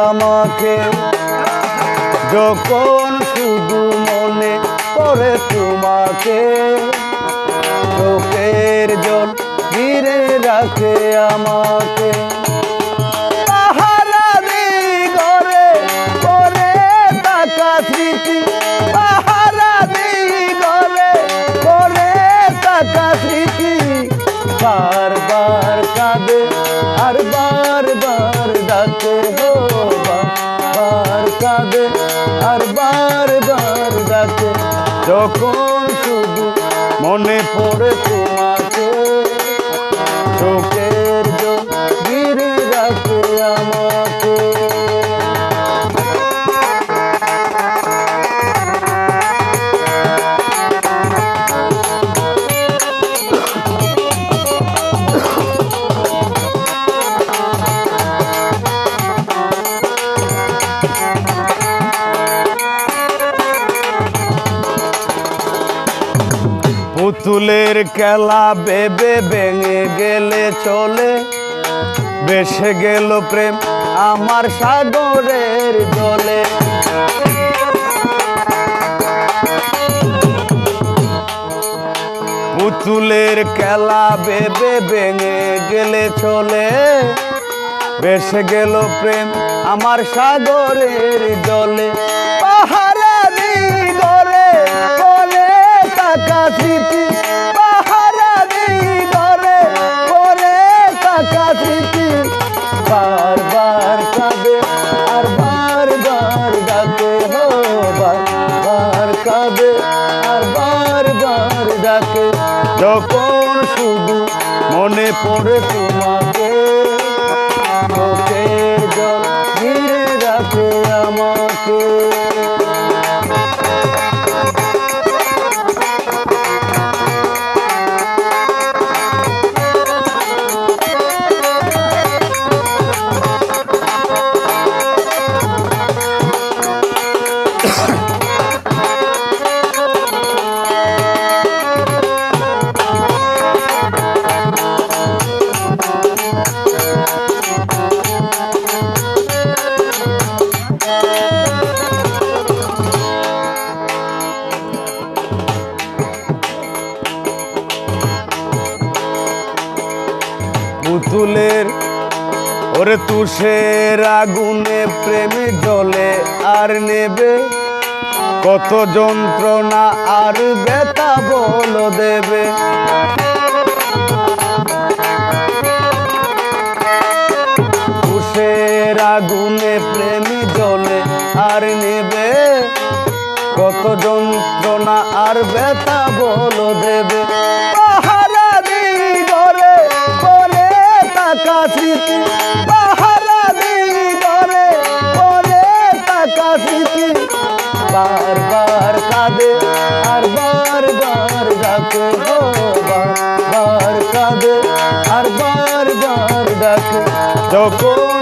আমাকে, যখন শুধু মনে পড়ে তোমাকে, চোখের জল ঘিরে রাখে আমাকে। পাহারা দিই ঘরে করে থাকা স্মৃতি, পাহারা দিই ঘরে করে থাকা স্মৃতি, বারবার কাঁদে আর বারবার ডাকে, হো বারবার কাঁদে আর বারবার ডাকে, যখন শুধু মনে পড়ে তোমাকে, চোখের জল ঘিরে রাখে আমাকে। পুতুলের খেলা ভেবে ভেঙে গেলে চলে, ভেসে গেল প্রেম আমার সাগরের জলে। পুতুলের খেলা ভেবে ভেঙে গেলে চলে, ভেসে গেল প্রেম আমার সাগরের জলে। পাহারা দিই ঘরে করে থাকা স্মৃতি, পাহারা দিই ঘরে করে থাকা স্মৃতি, বারবার কাঁদে আর বারবার ডাকে, হো বারবার কাঁদে আর বারবার ডাকে, যখন শুধু মনে পড়ে তোমাকে, চোখের জল ঘিরে রাখে আমাকে। পুতুলের ওরে তুষের আগুনে প্রেমে জ্বলে আর নেবে, কত যন্ত্রণা আর ব্যথা বলো দেবে। তুষের আগুনে প্রেমে জ্বলে আর নেবে, কত যন্ত্রণা আর ব্যথা বলো দেবে। পাহারা দিই ঘরে করে থাকা স্মৃতি, পাহারা দিই ঘরে করে থাকা স্মৃতি, বারবার কাঁদে আর বারবার ডাকে, হো বারবার কাঁদে আর বারবার ডাকে, যখন